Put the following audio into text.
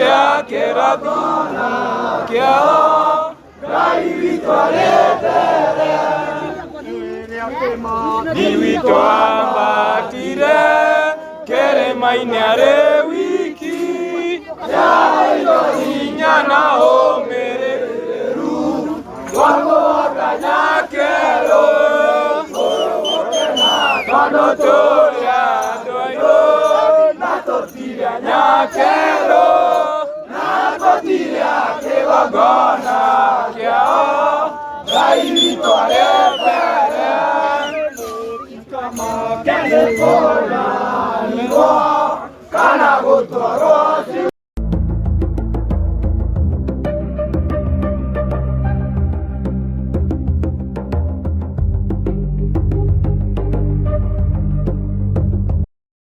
gĩa kĩrathina kĩao Ngai witũ arĩ mbere Ni witũ ambatire kĩrĩma-inĩ arĩ wiki Yairwo hinya na ũmĩrĩru wa kũhootana kerũ Tondũ tũrĩ andũ airũ na tũtirĩ a nyakerũ na tũtirĩ a kĩgongona kĩao Ngai witũ arĩ mbere Nĩ kũraniwo kana gũtwarwo